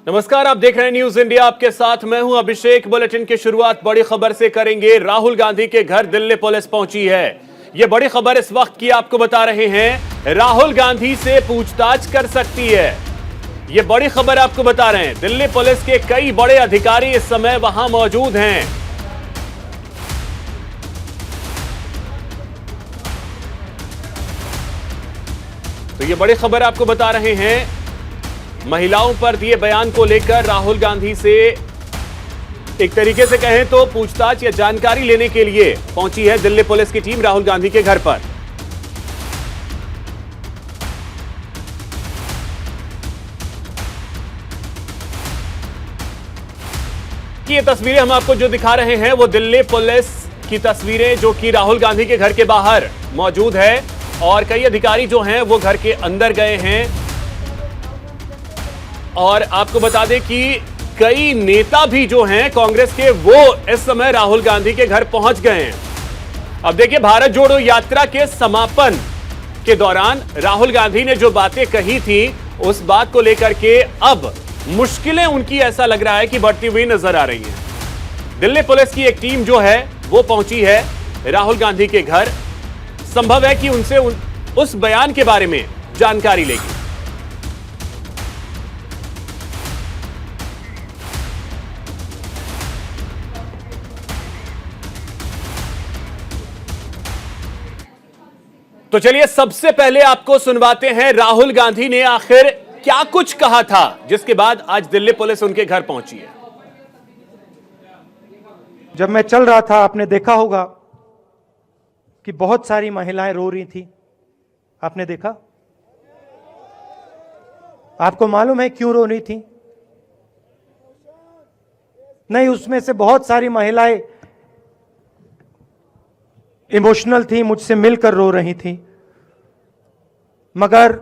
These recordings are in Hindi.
नमस्कार, आप देख रहे हैं न्यूज इंडिया। आपके साथ मैं हूं अभिषेक। बुलेटिन की शुरुआत बड़ी खबर से करेंगे। राहुल गांधी के घर दिल्ली पुलिस पहुंची है। यह बड़ी खबर इस वक्त की आपको बता रहे हैं। राहुल गांधी से पूछताछ कर सकती है। यह बड़ी खबर आपको बता रहे हैं। दिल्ली पुलिस के कई बड़े अधिकारी इस समय वहां मौजूद हैं। तो यह बड़ी खबर आपको बता रहे हैं। महिलाओं पर दिए बयान को लेकर राहुल गांधी से एक तरीके से कहें तो पूछताछ या जानकारी लेने के लिए पहुंची है दिल्ली पुलिस की टीम राहुल गांधी के घर पर। ये तस्वीरें हम आपको जो दिखा रहे हैं वो दिल्ली पुलिस की तस्वीरें जो कि राहुल गांधी के घर के बाहर मौजूद है और कई अधिकारी जो हैं वो घर के अंदर गए हैं। और आपको बता दें कि कई नेता भी जो हैं कांग्रेस के वो इस समय राहुल गांधी के घर पहुंच गए हैं। अब देखिए, भारत जोड़ो यात्रा के समापन के दौरान राहुल गांधी ने जो बातें कही थी उस बात को लेकर के अब मुश्किलें उनकी ऐसा लग रहा है कि बढ़ती हुई नजर आ रही हैं। दिल्ली पुलिस की एक टीम जो है वो पहुंची है राहुल गांधी के घर। संभव है कि उनसे उस बयान के बारे में जानकारी लेगी। तो चलिए सबसे पहले आपको सुनवाते हैं राहुल गांधी ने आखिर क्या कुछ कहा था जिसके बाद आज दिल्ली पुलिस उनके घर पहुंची है। जब मैं चल रहा था आपने देखा होगा कि बहुत सारी महिलाएं रो रही थी। आपने देखा? आपको मालूम है क्यों रो रही थी? नहीं, उसमें से बहुत सारी महिलाएं इमोशनल थी, मुझसे मिलकर रो रही थी। मगर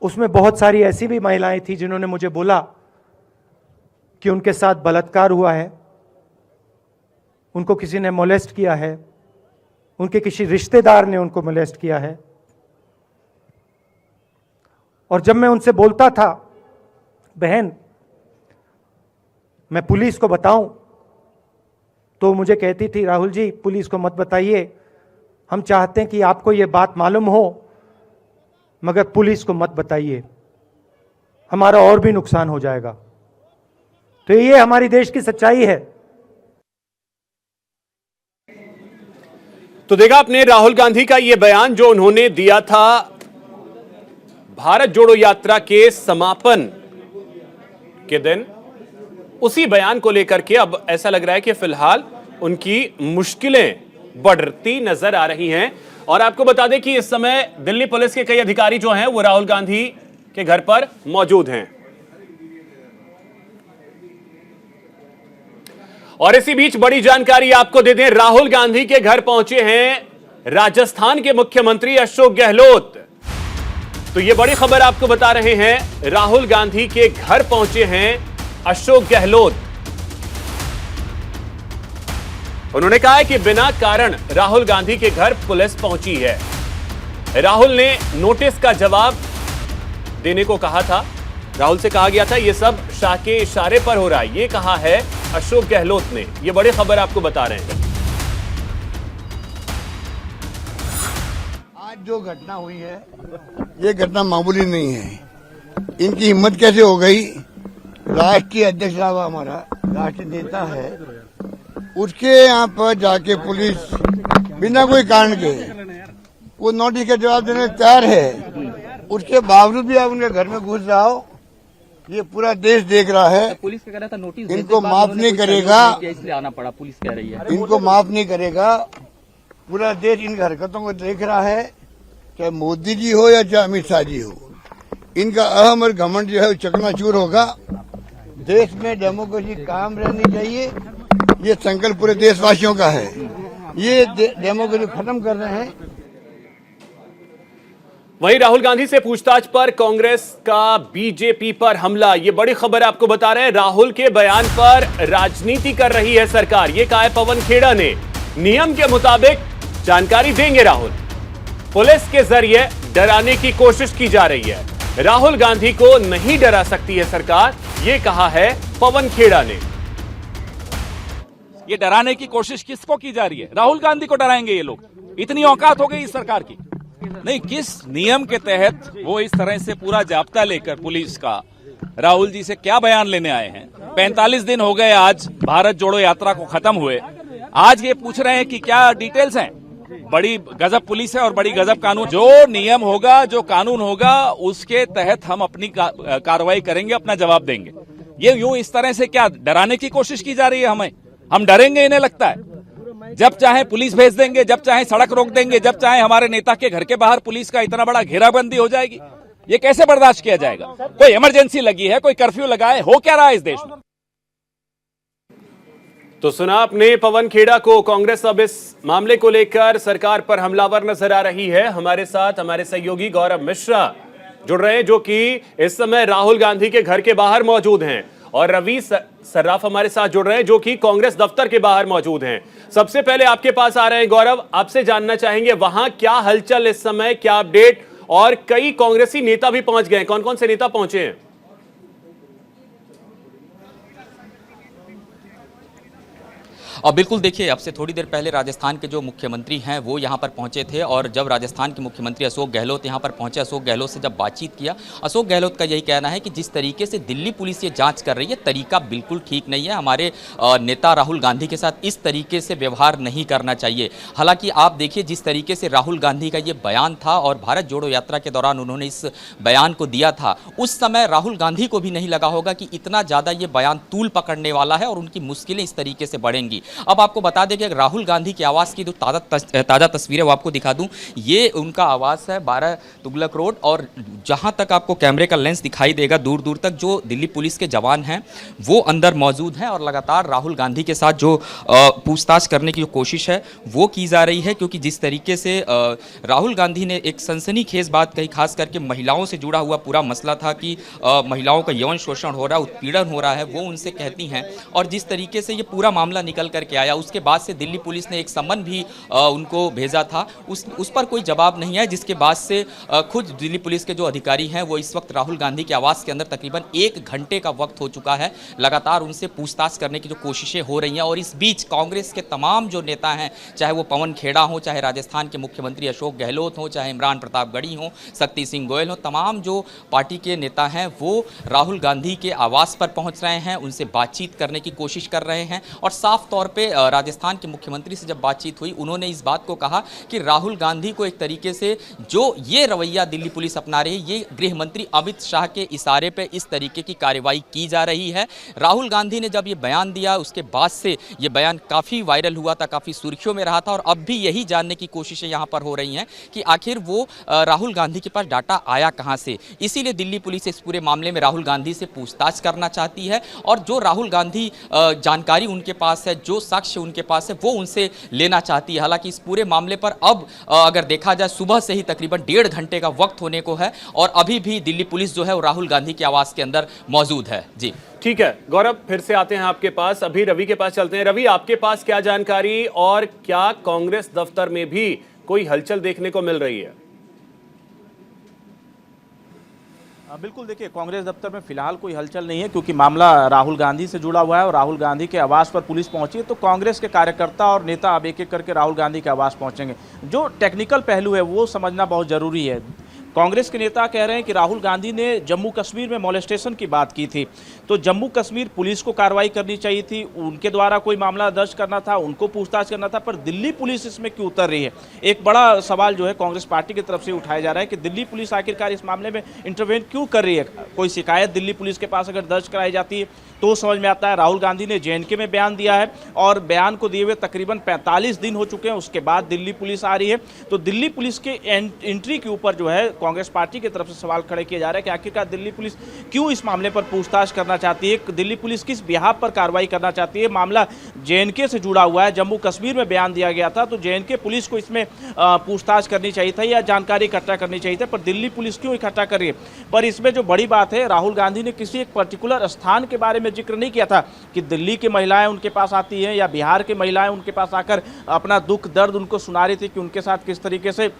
उसमें बहुत सारी ऐसी भी महिलाएं थी जिन्होंने मुझे बोला कि उनके साथ बलात्कार हुआ है, उनको किसी ने मोलेस्ट किया है, उनके किसी रिश्तेदार ने उनको मोलेस्ट किया है। और जब मैं उनसे बोलता था, बहन मैं पुलिस को बताऊं, तो मुझे कहती थी, राहुल जी पुलिस को मत बताइए, हम चाहते हैं कि आपको ये बात मालूम हो, मगर पुलिस को मत बताइए, हमारा और भी नुकसान हो जाएगा। तो ये हमारी देश की सच्चाई है। तो देखा आपने राहुल गांधी का यह बयान जो उन्होंने दिया था भारत जोड़ो यात्रा के समापन के दिन। उसी बयान को लेकर के अब ऐसा लग रहा है कि फिलहाल उनकी मुश्किलें बढ़ती नजर आ रही हैं। और आपको बता दें कि इस समय दिल्ली पुलिस के कई अधिकारी जो हैं वो राहुल गांधी के घर पर मौजूद हैं। और इसी बीच बड़ी जानकारी आपको दे दें, राहुल गांधी के घर पहुंचे हैं राजस्थान के मुख्यमंत्री अशोक गहलोत। तो यह बड़ी खबर आपको बता रहे हैं, राहुल गांधी के घर पहुंचे हैं अशोक गहलोत। उन्होंने कहा है कि बिना कारण राहुल गांधी के घर पुलिस पहुंची है। राहुल ने नोटिस का जवाब देने को कहा था। राहुल से कहा गया था यह सब शाह के इशारे पर हो रहा है, यह कहा है अशोक गहलोत ने। यह बड़ी खबर आपको बता रहे हैं। आज जो घटना हुई है ये घटना मामूली नहीं है। इनकी हिम्मत कैसे हो गई? राष्ट्रीय अध्यक्ष साहब हमारा राष्ट्रीय नेता है, उसके यहाँ पर जाके पुलिस बिना कोई कारण के वो नोटिस का जवाब देने तैयार है। उसके बावजूद भी आप उनके घर में घुस रहा हो, ये पूरा देश देख रहा है। पुलिस कह रहा था नोटिस इनको माफ नहीं करेगा, इसलिए आना पड़ा, पुलिस कह रही है इनको माफ नहीं करेगा। पूरा देश इन हरकतों को देख रहा है, चाहे मोदी जी हो या चाहे अमित शाह जी हो। इनका अहम और घमंड जो है चकनाचूर होगा। देश में डेमोक्रेसी कायम रहनी चाहिए, ये संकल्प पूरे देशवासियों का है। ये डेमोक्रेसी खत्म कर रहे हैं। वहीं राहुल गांधी से पूछताछ पर कांग्रेस का बीजेपी पर हमला। यह बड़ी खबर आपको बता रहे हैं। राहुल के बयान पर राजनीति कर रही है सरकार, यह कहा है पवन खेड़ा ने। नियम के मुताबिक जानकारी देंगे राहुल। पुलिस के जरिए डराने की कोशिश की जा रही है। राहुल गांधी को नहीं डरा सकती है सरकार, यह कहा है पवन खेड़ा ने। ये डराने की कोशिश किसको की जा रही है? राहुल गांधी को डराएंगे ये लोग? इतनी औकात हो गई इस सरकार की? नहीं, किस नियम के तहत वो इस तरह से पूरा जाब्ता लेकर पुलिस का राहुल जी से क्या बयान लेने आए हैं? 45 दिन हो गए आज भारत जोड़ो यात्रा को खत्म हुए, आज ये पूछ रहे हैं कि क्या डिटेल्स हैं? बड़ी गजब पुलिस है और बड़ी गजब कानून। जो नियम होगा, जो कानून होगा, उसके तहत हम अपनी कार्रवाई करेंगे, अपना जवाब देंगे। ये यूं इस तरह से क्या डराने की कोशिश की जा रही है हमें? हम डरेंगे इन्हें लगता है? जब चाहे पुलिस भेज देंगे, जब चाहे सड़क रोक देंगे, जब चाहे हमारे नेता के घर के बाहर पुलिस का इतना बड़ा घेराबंदी हो जाएगी। ये कैसे बर्दाश्त किया जाएगा? कोई इमरजेंसी लगी है, कोई कर्फ्यू लगा है, हो क्या रहा है इस देश में? तो सुना आपने पवन खेड़ा को। कांग्रेस अब इस मामले को लेकर सरकार पर हमलावर नजर आ रही है। हमारे साथ हमारे सहयोगी गौरव मिश्रा जुड़ रहे हैं, जो कि इस समय राहुल गांधी के घर के बाहर मौजूद हैं, और रवि सर्राफ हमारे साथ जुड़ रहे हैं, जो कि कांग्रेस दफ्तर के बाहर मौजूद हैं। सबसे पहले आपके पास आ रहे हैं गौरव, आपसे जानना चाहेंगे वहां क्या हलचल इस समय, क्या अपडेट? और कई कांग्रेसी नेता भी पहुंच गए, कौन कौन से नेता पहुंचे हैं? और बिल्कुल देखिए, अब से थोड़ी देर पहले राजस्थान के जो मुख्यमंत्री हैं वो यहाँ पर पहुँचे थे, और जब राजस्थान के मुख्यमंत्री अशोक गहलोत यहाँ पर पहुँचे, अशोक गहलोत से जब बातचीत किया, अशोक गहलोत का यही कहना है कि जिस तरीके से दिल्ली पुलिस ये जांच कर रही है, तरीका बिल्कुल ठीक नहीं है। हमारे नेता राहुल गांधी के साथ इस तरीके से व्यवहार नहीं करना चाहिए। हालांकि आप देखिए, जिस तरीके से राहुल गांधी का ये बयान था और भारत जोड़ो यात्रा के दौरान उन्होंने इस बयान को दिया था, उस समय राहुल गांधी को भी नहीं लगा होगा कि इतना ज़्यादा ये बयान तूल पकड़ने वाला है और उनकी मुश्किलें इस तरीके से बढ़ेंगी। अब आपको बता दें कि राहुल गांधी के आवास की जो ताज़ा तस्वीर है वो आपको दिखा दूं। ये उनका आवास है 12 तुगलक रोड, और जहां तक आपको कैमरे का लेंस दिखाई देगा, दूर दूर तक जो दिल्ली पुलिस के जवान हैं वो अंदर मौजूद हैं, और लगातार राहुल गांधी के साथ जो पूछताछ करने की जो कोशिश है वो की जा रही है। क्योंकि जिस तरीके से राहुल गांधी ने एक सनसनीखेज बात कही, खास करके महिलाओं से जुड़ा हुआ पूरा मसला था कि महिलाओं का यौन शोषण हो रहा है, उत्पीड़न हो रहा है, वो उनसे कहती हैं। और जिस तरीके से ये पूरा मामला निकल करके आया, उसके बाद से दिल्ली पुलिस ने एक सम्मन भी उनको भेजा था, उस पर कोई जवाब नहीं है, जिसके बाद से खुद दिल्ली पुलिस के जो अधिकारी हैं वो इस वक्त राहुल गांधी के आवास के अंदर तकरीबन 1 घंटे का वक्त हो चुका है, लगातार उनसे पूछताछ करने की जो कोशिशें हो रही हैं। और इस बीच कांग्रेस के तमाम जो नेता हैं, चाहे वो पवन खेड़ा हो, चाहे राजस्थान के मुख्यमंत्री अशोक गहलोत हो, चाहे इमरान प्रतापगढ़ी हो, शक्ति सिंह गोयल हो, तमाम जो पार्टी के नेता हैं वो राहुल गांधी के आवास पर पहुंच रहे हैं, उनसे बातचीत करने की कोशिश कर रहे हैं। और साफ तौर पर राजस्थान के मुख्यमंत्री से जब बातचीत हुई, उन्होंने इस बात को कहा कि राहुल गांधी को एक तरीके से जो ये रवैया दिल्ली पुलिस अपना रही है, ये गृह मंत्री अमित शाह के इशारे पे इस तरीके की कार्रवाई की जा रही है। राहुल गांधी ने जब ये बयान दिया, उसके बाद से ये बयान काफ़ी वायरल हुआ था, काफ़ी सुर्खियों में रहा था, और अब भी यही जानने की कोशिशें यहाँ पर हो रही हैं कि आखिर वो राहुल गांधी के पास डाटा आया कहाँ से। इसीलिए दिल्ली पुलिस इस पूरे मामले में राहुल गांधी से पूछताछ करना चाहती है, और जो राहुल गांधी जानकारी उनके पास है, जो साक्ष्य उनके पास है, वो उनसे लेना चाहती है। हालांकि इस पूरे मामले पर अब अगर देखा जाए, सुबह से ही तकरीबन 1.5 घंटे का वक्त होने को है, और अभी भी दिल्ली पुलिस जो है वो राहुल गांधी के आवास के अंदर मौजूद है। जी ठीक है गौरव, फिर से आते हैं आपके पास, अभी रवि के पास चलते हैं। रवि, आपके पास क्या जानकारी, और क्या कांग्रेस दफ्तर में भी कोई हलचल देखने को मिल रही है? बिल्कुल, देखिए, कांग्रेस दफ्तर में फिलहाल कोई हलचल नहीं है, क्योंकि मामला राहुल गांधी से जुड़ा हुआ है और राहुल गांधी के आवास पर पुलिस पहुंची है, तो कांग्रेस के कार्यकर्ता और नेता अब एक एक करके राहुल गांधी के आवास पहुंचेंगे। जो टेक्निकल पहलू है वो समझना बहुत ज़रूरी है। कांग्रेस के नेता कह रहे हैं कि राहुल गांधी ने जम्मू कश्मीर में मॉलेस्टेशन की बात की थी, तो जम्मू कश्मीर पुलिस को कार्रवाई करनी चाहिए थी, उनके द्वारा कोई मामला दर्ज करना था, उनको पूछताछ करना था, पर दिल्ली पुलिस इसमें क्यों उतर रही है? एक बड़ा सवाल जो है कांग्रेस पार्टी की तरफ से उठाया जा रहा है कि दिल्ली पुलिस आखिरकार इस मामले में इंटरवेन क्यों कर रही है? कोई शिकायत दिल्ली पुलिस के पास अगर दर्ज कराई जाती है तो समझ में आता है। राहुल गांधी ने JNK में बयान दिया है, और बयान को दिए हुए तकरीबन 45 दिन हो चुके हैं, उसके बाद दिल्ली पुलिस आ रही है। तो दिल्ली पुलिस के एंट्री के ऊपर जो है कांग्रेस पार्टी की तरफ से सवाल खड़े किए जा रहे हैं कि आखिरकार दिल्ली पुलिस क्यों इस मामले पर पूछताछ करना चाहती है, दिल्ली पुलिस किस बिहाफ पर कार्रवाई करना चाहती है। मामला JNK से जुड़ा हुआ है, जम्मू कश्मीर में बयान दिया गया था, तो JNK पुलिस को इसमें पूछताछ करनी चाहिए था या जानकारी इकट्ठा करनी चाहिए था, पर दिल्ली पुलिस क्यों इकट्ठा कर रही है? पर इसमें जो बड़ी बात है, राहुल गांधी ने किसी एक पर्टिकुलर स्थान के बारे में जिक्र नहीं किया था कि दिल्ली की महिलाएं उनके पास आती हैं या बिहार की महिलाएं उनके पास आकर अपना दुख दर्द उनको सुना रही थी कि उनके साथ किस तरीके से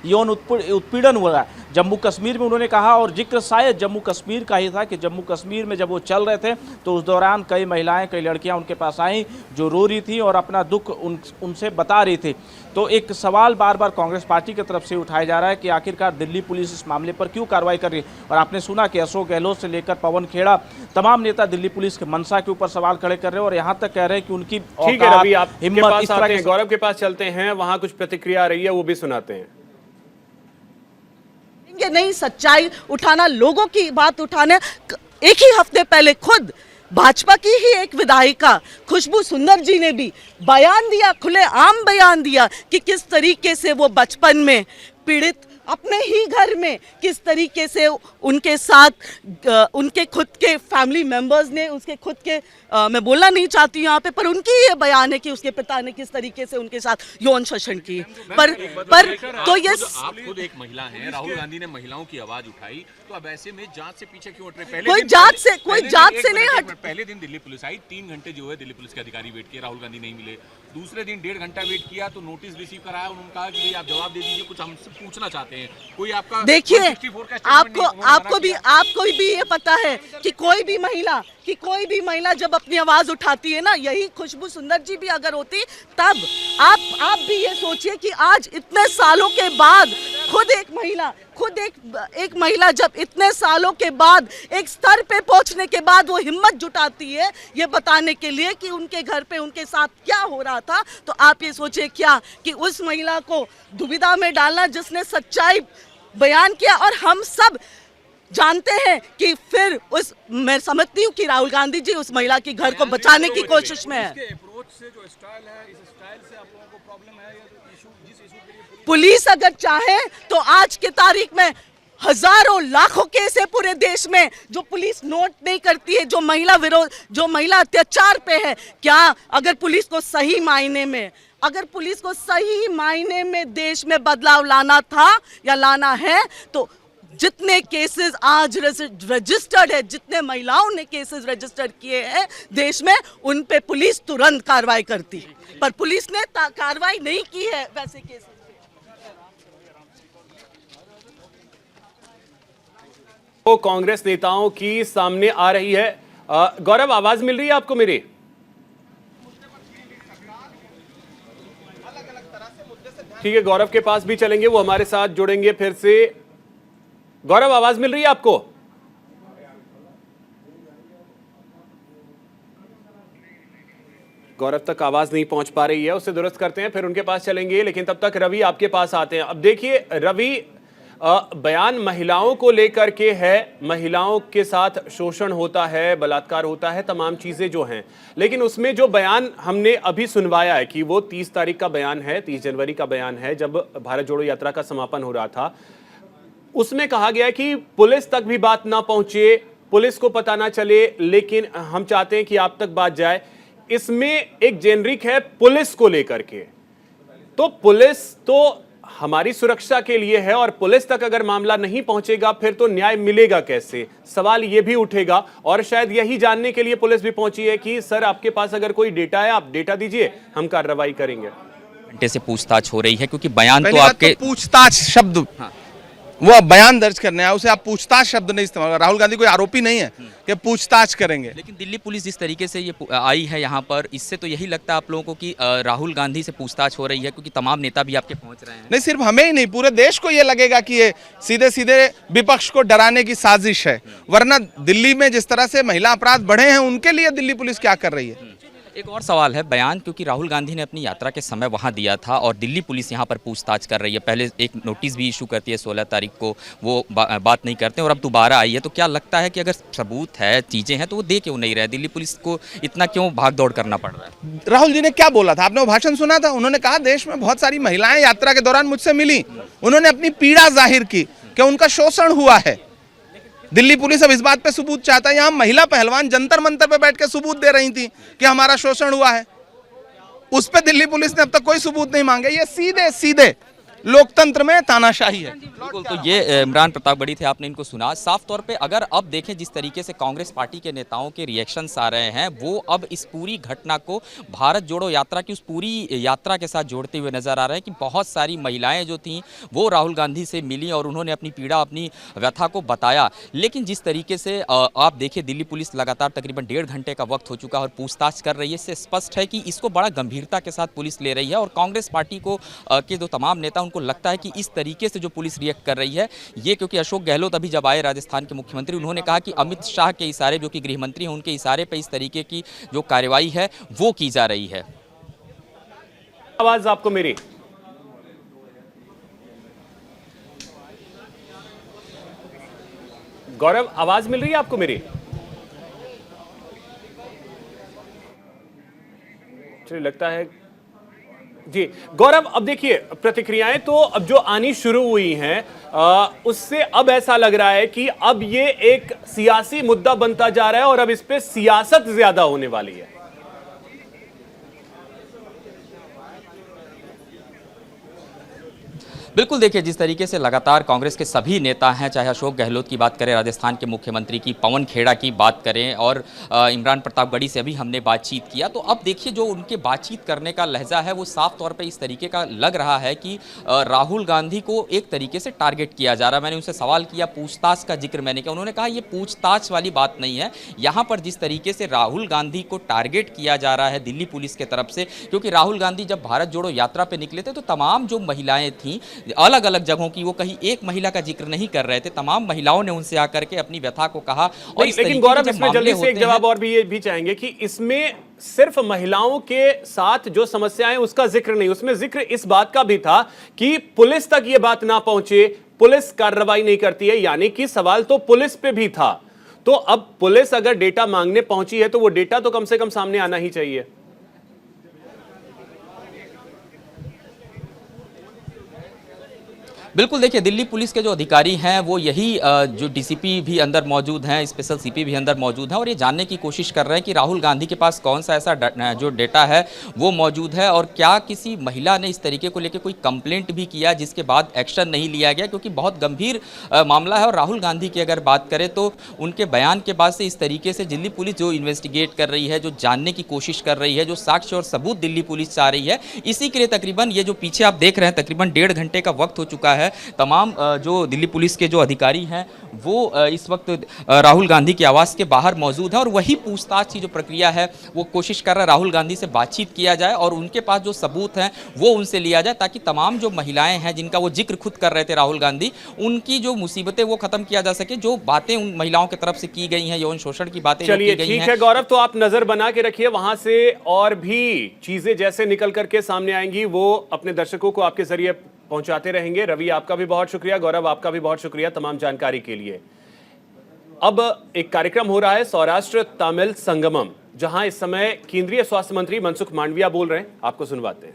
यौन उत्पीड़न हुआ है जम्मू कश्मीर में, उन्होंने कहा। और जिक्र शायद जम्मू कश्मीर का ही था कि जम्मू कश्मीर में जब वो चल रहे थे तो उस दौरान कई महिलाएं, कई लड़कियां उनके पास आईं जो रो रही थी और अपना दुख उनसे बता रही थी। तो एक सवाल बार बार कांग्रेस पार्टी की तरफ से उठाया जा रहा है कि आखिरकार दिल्ली पुलिस इस मामले पर क्यों कार्रवाई कर रही है। और आपने सुना कि अशोक गहलोत से लेकर पवन खेड़ा, तमाम नेता दिल्ली पुलिस के मंशा के ऊपर सवाल खड़े कर रहे हैं और यहाँ तक कह रहे हैं कि उनकी ठीक है रवि, आप हिम्मत इस तरह के। गौरव के पास चलते हैं, वहां कुछ प्रतिक्रिया आ रही है, वो भी सुनाते हैं। नहीं, सच्चाई उठाना, लोगों की बात उठाना। एक ही हफ्ते पहले खुद भाजपा की ही एक विधायिका खुशबू सुंदर जी ने भी बयान दिया, खुलेआम बयान दिया कि किस तरीके से वो बचपन में पीड़ित अपने ही घर में किस तरीके से उनके साथ उनके खुद के फैमिली मेंबर्स ने, उसके खुद के मैं बोलना नहीं चाहती यहाँ पे, पर उनकी ये बयान है कि उसके पिता ने किस तरीके से उनके साथ यौन शोषण की। पर तो ये आप खुद एक महिला हैं, राहुल गांधी ने महिलाओं की आवाज उठाई, तो अब ऐसे में जांच से पीछे क्यों हट रहे? कोई जांच से नहीं हट। पहले दिन दिल्ली पुलिस आई, 3 घंटे जो है दिल्ली पुलिस के अधिकारी वेट किए, राहुल गांधी नहीं मिले। दूसरे दिन 1.5 घंटा वेट किया तो नोटिस रिसीव कराया, उन्होंने कहा कि आप जवाब दे दीजिए, कुछ हमसे पूछना चाहते हैं। कोई आपका देखिए, आपको भी ये पता है कि कोई भी महिला जब अपनी आवाज उठाती है ना, यही खुशबू सुंदर जी भी अगर होती तब आप भी ये सोचिए कि आज इतने सालों के बाद खुद एक महिला जब इतने सालों के बाद एक स्तर पे पहुंचने के बाद वो हिम्मत जुटाती है ये बताने के लिए कि उनके घर पे उनके साथ क्या हो रहा था, तो आप ये सोचिए क्या कि उस महिला को दुविधा में डालना जिसने सच्चाई बयान किया। और हम सब जानते हैं कि फिर मैं समझती हूँ कि राहुल गांधी जी उस महिला के घर को बचाने की कोशिश में है। पुलिस अगर चाहे तो आज की तारीख में हजारों लाखों केस है पूरे देश में जो पुलिस नोट नहीं करती है, जो महिला अत्याचार पे है। क्या अगर पुलिस को सही मायने में देश में बदलाव लाना था या लाना है, तो जितने केसेस आज रजिस्टर्ड है, जितने महिलाओं ने केसेस रजिस्टर्ड किए हैं देश में, उन पे पुलिस तुरंत कार्रवाई करती, पर पुलिस ने कार्रवाई नहीं की है वैसे केसेस। तो कांग्रेस नेताओं की सामने आ रही है। गौरव, आवाज मिल रही है आपको मेरी? ठीक है, गौरव के पास भी चलेंगे, वो हमारे साथ जुड़ेंगे फिर से। गौरव, आवाज मिल रही है आपको? गौरव तक आवाज नहीं पहुंच पा रही है, उससे दुरुस्त करते हैं, फिर उनके पास चलेंगे। लेकिन तब तक रवि आपके पास आते हैं। अब देखिए रवि, बयान महिलाओं को लेकर के है, महिलाओं के साथ शोषण होता है, बलात्कार होता है, तमाम चीजें जो हैं, लेकिन उसमें जो बयान हमने अभी सुनवाया है कि वो 30 तारीख का बयान है, 30 जनवरी का बयान है, जब भारत जोड़ो यात्रा का समापन हो रहा था, उसमें कहा गया कि पुलिस तक भी बात ना पहुंचे, पुलिस को पता ना चले, लेकिन हम चाहते हैं कि आप तक बात जाए। इसमें एक जेनरिक है पुलिस को लेकर के, तो पुलिस तो हमारी सुरक्षा के लिए है और पुलिस तक अगर मामला नहीं पहुंचेगा फिर तो न्याय मिलेगा कैसे, सवाल यह भी उठेगा। और शायद यही जानने के लिए पुलिस भी पहुंची है कि सर आपके पास अगर कोई डेटा है आप डेटा दीजिए, हम कार्रवाई करेंगे। घंटे से पूछताछ हो रही है क्योंकि बयान तो आपके पूछताछ शब्द, वो अब बयान दर्ज करने आया, उसे आप पूछताछ शब्द नहीं इस्तेमाल। राहुल गांधी कोई आरोपी नहीं है कि पूछताछ करेंगे। लेकिन दिल्ली पुलिस जिस तरीके से ये आई है यहाँ पर, इससे तो यही लगता है आप लोगों को कि राहुल गांधी से पूछताछ हो रही है, क्योंकि तमाम नेता भी आपके पहुंच रहे हैं। नहीं, सिर्फ हमें ही नहीं, पूरे देश को ये लगेगा कि ये सीधे सीधे विपक्ष को डराने की साजिश है। वरना दिल्ली में जिस तरह से महिला अपराध बढ़े हैं, उनके लिए दिल्ली पुलिस क्या कर रही है। एक और सवाल है, बयान क्योंकि राहुल गांधी ने अपनी यात्रा के समय वहां दिया था और दिल्ली पुलिस यहां पर पूछताछ कर रही है। पहले एक नोटिस भी इशू करती है 16 तारीख को, वो बात नहीं करते और अब दोबारा आई है, तो क्या लगता है कि अगर सबूत है, चीजें हैं, तो वो दे क्यों नहीं रहे? दिल्ली पुलिस को इतना क्यों भाग दौड़ करना पड़ रहा है? राहुल जी ने क्या बोला था, आपने वो भाषण सुना था? उन्होंने कहा देश में बहुत सारी महिलाएं यात्रा के दौरान मुझसे मिली, उन्होंने अपनी पीड़ा जाहिर की कि उनका शोषण हुआ है। दिल्ली पुलिस अब इस बात पे सबूत चाहता है। यहाँ महिला पहलवान जंतर मंतर पे बैठ के सबूत दे रही थी कि हमारा शोषण हुआ है, उस पे दिल्ली पुलिस ने अब तक कोई सबूत नहीं मांगे। ये सीधे सीधे लोकतंत्र में तानाशाही है। बिल्कुल, तो ये इमरान प्रतापगढ़ी थे, आपने इनको सुना। साफ तौर पे अगर अब देखें जिस तरीके से कांग्रेस पार्टी के नेताओं के रिएक्शंस आ रहे हैं, वो अब इस पूरी घटना को भारत जोड़ो यात्रा की उस पूरी यात्रा के साथ जोड़ते हुए नजर आ रहे हैं कि बहुत सारी महिलाएं जो थीं वो राहुल गांधी से मिली और उन्होंने अपनी पीड़ा, अपनी व्यथा को बताया। लेकिन जिस तरीके से आप देखिए, दिल्ली पुलिस लगातार तकरीबन 1.5 घंटे का वक्त हो चुका है और पूछताछ कर रही है। इससे स्पष्ट है कि इसको बड़ा गंभीरता के साथ पुलिस ले रही है और कांग्रेस पार्टी को के जो तमाम नेता, उनको लगता है कि इस तरीके से जो पुलिस रिएक्ट कर रही है ये, क्योंकि अशोक गहलोत अभी जब आए राजस्थान के मुख्यमंत्री, उन्होंने कहा कि अमित शाह के इशारे, जो कि गृह मंत्री हैं, उनके इशारे पे इस तरीके की जो कार्रवाई है वो की जा रही है। आवाज आपको मेरी? गौरव, आवाज मिल रही है आपको मेरी? चलिए, लगता है जी। गौरव, अब देखिए प्रतिक्रियाएं तो अब जो आनी शुरू हुई हैं, उससे अब ऐसा लग रहा है कि अब ये एक सियासी मुद्दा बनता जा रहा है और अब इस पे सियासत ज्यादा होने वाली है। बिल्कुल, देखिए जिस तरीके से लगातार कांग्रेस के सभी नेता हैं, चाहे अशोक गहलोत की बात करें, राजस्थान के मुख्यमंत्री की, पवन खेड़ा की बात करें और इमरान प्रतापगढ़ी से अभी हमने बातचीत किया, तो अब देखिए जो उनके बातचीत करने का लहजा है वो साफ तौर पे इस तरीके का लग रहा है कि राहुल गांधी को एक तरीके से टारगेट किया जा रहा है। मैंने उनसे सवाल किया, पूछताछ का जिक्र मैंने किया, उन्होंने कहा ये पूछताछ वाली बात नहीं है। यहाँ पर जिस तरीके से राहुल गांधी को टारगेट किया जा रहा है दिल्ली पुलिस के तरफ से, क्योंकि राहुल गांधी जब भारत जोड़ो यात्रा पर निकले थे तो तमाम जो महिलाएं थीं अलग अलग जगहों की, वो कहीं एक महिला का जिक्र नहीं कर रहे थे, तमाम महिलाओं ने उनसे आकर के अपनी व्यथा को कहा। और लेकिन गौरव, इसमें जल्दी से एक जवाब और भी ये भी चाहेंगे कि इसमें सिर्फ महिलाओं के साथ जो समस्याएं उसका जिक्र नहीं, उसमें जिक्र इस बात का भी था कि पुलिस तक ये बात ना पहुंचे, पुलिस कार्रवाई नहीं करती है, यानी कि सवाल तो पुलिस पे भी था। तो अब पुलिस अगर डेटा मांगने पहुंची है तो वो डेटा तो कम से कम सामने आना ही चाहिए। बिल्कुल, देखिए दिल्ली पुलिस के जो अधिकारी हैं वो यही जो डीसीपी भी अंदर मौजूद हैं, स्पेशल सीपी भी अंदर मौजूद हैं और ये जानने की कोशिश कर रहे हैं कि राहुल गांधी के पास कौन सा ऐसा जो डेटा है वो मौजूद है और क्या किसी महिला ने इस तरीके को लेकर कोई कंप्लेंट भी किया जिसके बाद एक्शन नहीं लिया गया, क्योंकि बहुत गंभीर मामला है। और राहुल गांधी की अगर बात करें तो उनके बयान के बाद से इस तरीके से दिल्ली पुलिस जो इन्वेस्टिगेट कर रही है, जो जानने की कोशिश कर रही है, जो साक्ष्य और सबूत दिल्ली पुलिस चाह रही है, इसी के लिए तकरीबन ये जो पीछे आप देख रहे हैं तकरीबन 1.5 घंटे का वक्त हो चुका है। तमाम जो दिल्ली पुलिस के जो अधिकारी हैं वो इस वक्त राहुल गांधी के आवास के बाहर मौजूद है और वही पूछताछ की जो प्रक्रिया है वो कोशिश कर रहा है राहुल गांधी से बातचीत किया जाए और उनके पास जो सबूत हैं वो उनसे लिया जाए, ताकि तमाम जो महिलाएं हैं जिनका वो जिक्र खुद कर रहे थे राहुल गांधी, उनकी जो मुसीबतें वो खत्म किया जा सके, जो बातें उन महिलाओं की तरफ से की गई हैं, यौन शोषण की बातें चलिए ठीक है गौरव, तो आप नजर बना के रखिए, वहां से और भी चीजें जैसे निकल करके सामने आएंगी वो अपने दर्शकों को आपके जरिए पहुंचाते रहेंगे। रवि, आपका भी बहुत शुक्रिया, गौरव आपका भी बहुत शुक्रिया तमाम जानकारी के लिए। अब एक कार्यक्रम हो रहा है सौराष्ट्र तमिल संगमम, जहां इस समय केंद्रीय स्वास्थ्य मंत्री मनसुख मांडविया बोल रहे हैं, आपको सुनवाते हैं।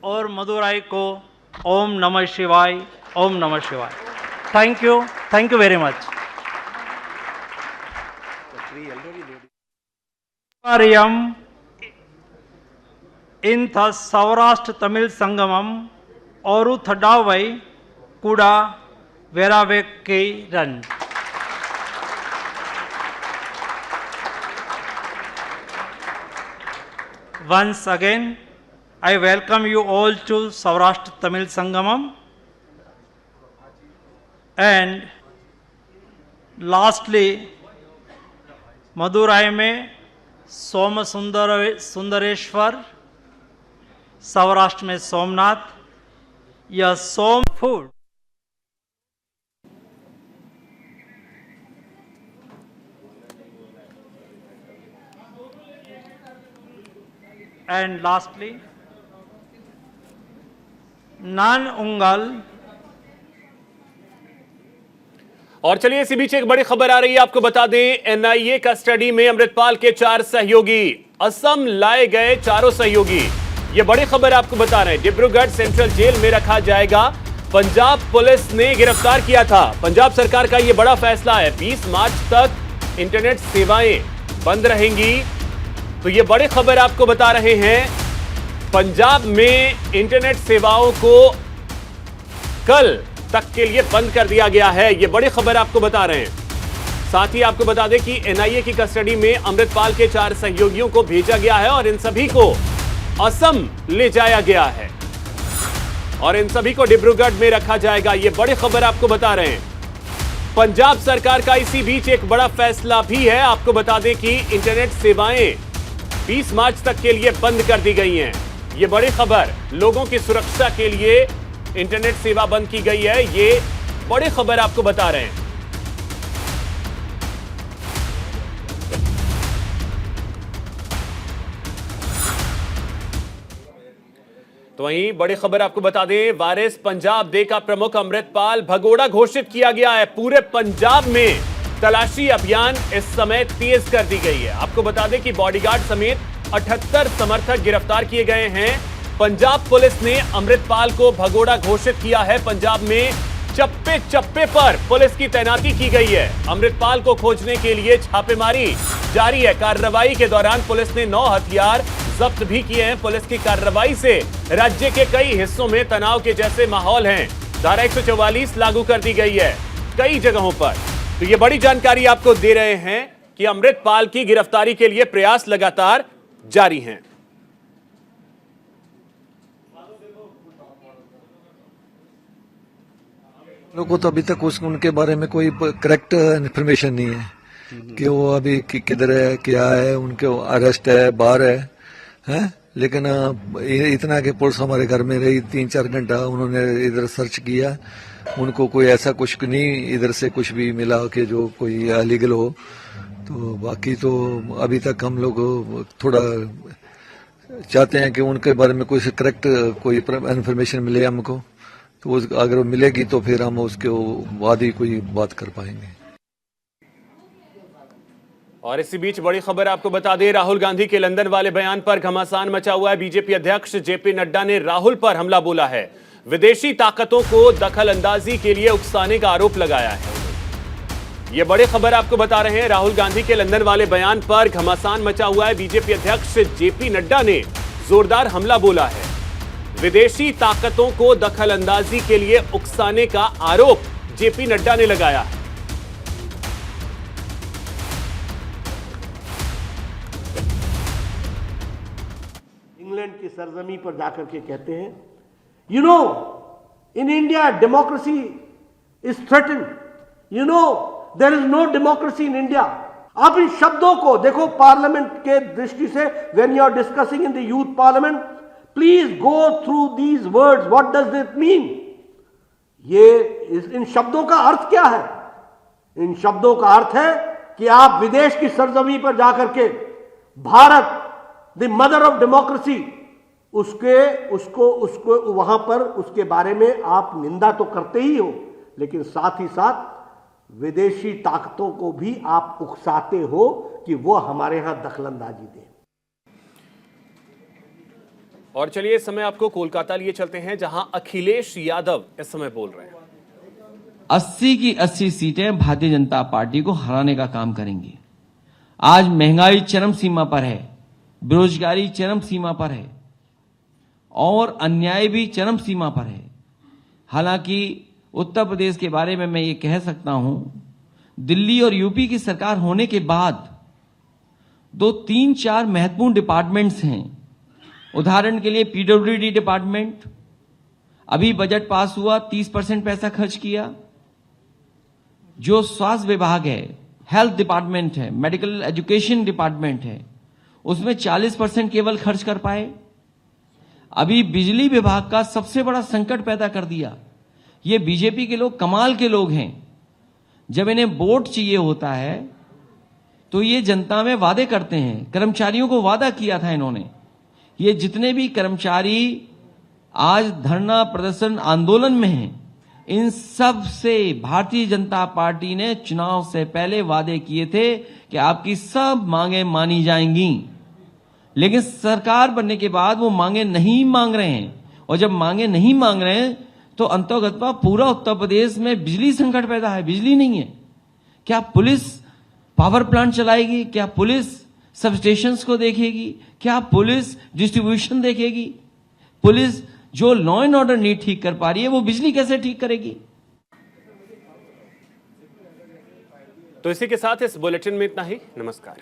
और मदुराई को ओम नमः शिवाय, ओम नमः शिवाय। Thank you very much. Nth Saurashtra Tamil Sangamam और थडावई कूड़ा वेरावे के run. Once again, I welcome you all to Saurashtra Tamil Sangamam. And lastly, Madurai में सोम सुंदरेश्वर, सौराष्ट्र में सोमनाथ, यह सोम फूड। And lastly, नान उंगल। और चलिए इसी बीच एक बड़ी खबर आ रही है, आपको बता दें एनआईए कस्टडी में अमृतपाल के 4 सहयोगी, असम लाए गए चारों सहयोगी। ये बड़ी खबर आपको बता रहे हैं, डिब्रूगढ़ सेंट्रल जेल में रखा जाएगा। पंजाब पुलिस ने गिरफ्तार किया था। पंजाब सरकार का यह बड़ा फैसला है, 20 मार्च तक इंटरनेट सेवाएं बंद रहेंगी। तो ये बड़ी खबर आपको बता रहे हैं, पंजाब में इंटरनेट सेवाओं को कल तक के लिए बंद कर दिया गया है। यह बड़ी खबर आपको बता रहे हैं। साथ ही आपको बता दें कि एनआईए की कस्टडी में अमृतपाल के 4 सहयोगियों को भेजा गया है और इन सभी को असम ले जाया गया है और इन सभी को डिब्रूगढ़ में रखा जाएगा। यह बड़ी खबर आपको बता रहे हैं। पंजाब सरकार का इसी बीच एक बड़ा फैसला भी है। आपको बता दें कि इंटरनेट सेवाएं 20 मार्च तक के लिए बंद कर दी गई हैं। यह बड़ी खबर, लोगों की सुरक्षा के लिए इंटरनेट सेवा बंद की गई है। यह बड़ी खबर आपको बता रहे हैं। तो वहीं बड़ी खबर आपको बता दें, वारिस पंजाब डे का प्रमुख अमृतपाल भगोड़ा घोषित किया गया है। पूरे पंजाब में तलाशी अभियान इस समय तेज कर दी गई है। आपको बता दें कि बॉडीगार्ड समेत 78 समर्थक गिरफ्तार किए गए हैं। पंजाब पुलिस ने अमृतपाल को भगोड़ा घोषित किया है। पंजाब में चप्पे चप्पे पर पुलिस की तैनाती की गई है। अमृतपाल को खोजने के लिए छापेमारी जारी है। कार्रवाई के दौरान पुलिस ने 9 हथियार जब्त भी किए हैं। पुलिस की कार्रवाई से राज्य के कई हिस्सों में तनाव के जैसे माहौल हैं। धारा 144 लागू कर दी गई है कई जगहों पर। तो ये बड़ी जानकारी आपको दे रहे हैं कि अमृतपाल की गिरफ्तारी के लिए प्रयास लगातार जारी हैं। लोगों को तो अभी तक उनके बारे में कोई करेक्ट इन्फॉर्मेशन नहीं है कि वो अभी किधर है, क्या है, उनके अरेस्ट है, बाहर है। लेकिन इतना कि पुलिस हमारे घर में रही 3-4 घंटा, उन्होंने इधर सर्च किया, उनको कोई ऐसा कुछ नहीं इधर से कुछ भी मिला कि जो कोई अलीगल हो। तो बाकी तो अभी तक हम लोग थोड़ा चाहते हैं कि उनके बारे में कोई करेक्ट कोई इन्फॉर्मेशन मिले हमको, तो अगर मिलेगी तो फिर हम उसके बाद ही कोई बात कर पाएंगे। और इसी बीच बड़ी खबर आपको बता दें, राहुल गांधी के लंदन वाले बयान पर घमासान मचा हुआ है। बीजेपी अध्यक्ष जेपी नड्डा ने राहुल पर हमला बोला है। विदेशी ताकतों को दखल अंदाजी के लिए उकसाने का आरोप लगाया है। यह बड़ी खबर आपको बता रहे हैं। राहुल गांधी के लंदन वाले बयान पर घमासान मचा हुआ है। बीजेपी अध्यक्ष जेपी नड्डा ने जोरदार हमला बोला है। विदेशी ताकतों को दखल अंदाजी के लिए उकसाने का आरोप जेपी नड्डा ने लगाया है। इंग्लैंड की सरजमी पर जाकर के कहते हैं, you know in India democracy is threaten, you know there is no democracy in India. आप इन शब्दों को देखो पार्लियामेंट के दृष्टि से, when you are discussing in the youth parliament, please go through these words, what does it mean. इन शब्दों का अर्थ क्या है? इन शब्दों का अर्थ है कि आप विदेश की सरजमी पर जाकर के Bharat the mother of democracy, उसको वहां पर उसके बारे में आप निंदा तो करते ही हो, लेकिन साथ ही साथ विदेशी ताकतों को भी आप उकसाते हो कि वो हमारे यहां दखलंदाजी दें। और चलिए इस समय आपको कोलकाता लिए चलते हैं, जहां अखिलेश यादव इस समय बोल रहे हैं। 80 की 80 सीटें भारतीय जनता पार्टी को हराने का काम करेंगी। आज महंगाई चरम सीमा पर है, बेरोजगारी चरम सीमा पर है और अन्याय भी चरम सीमा पर है। हालांकि उत्तर प्रदेश के बारे में मैं ये कह सकता हूं, दिल्ली और यूपी की सरकार होने के बाद 2-3-4 महत्वपूर्ण डिपार्टमेंट्स हैं। उदाहरण के लिए पीडब्ल्यूडी डिपार्टमेंट, अभी बजट पास हुआ, 30% पैसा खर्च किया। जो स्वास्थ्य विभाग है, हेल्थ डिपार्टमेंट है, मेडिकल एजुकेशन डिपार्टमेंट है, उसमें 40% केवल खर्च कर पाए। अभी बिजली विभाग का सबसे बड़ा संकट पैदा कर दिया। ये बीजेपी के लोग कमाल के लोग हैं। जब इन्हें वोट चाहिए होता है तो ये जनता में वादे करते हैं। कर्मचारियों को वादा किया था इन्होंने। ये जितने भी कर्मचारी आज धरना प्रदर्शन आंदोलन में हैं, इन सब से भारतीय जनता पार्टी ने चुनाव से पहले वादे किए थे कि आपकी सब मांगे मानी जाएंगी। लेकिन सरकार बनने के बाद वो मांगे नहीं मांग रहे हैं, और जब मांगे नहीं मांग रहे हैं तो अंतर्गतवा पूरा उत्तर प्रदेश में बिजली संकट पैदा है। बिजली नहीं है। क्या पुलिस पावर प्लांट चलाएगी? क्या पुलिस सब स्टेशंस को देखेगी? क्या पुलिस डिस्ट्रीब्यूशन देखेगी? पुलिस जो लॉ एंड ऑर्डर नहीं ठीक कर पा रही है, वो बिजली कैसे ठीक करेगी? तो इसी के साथ इस बुलेटिन में इतना ही। नमस्कार।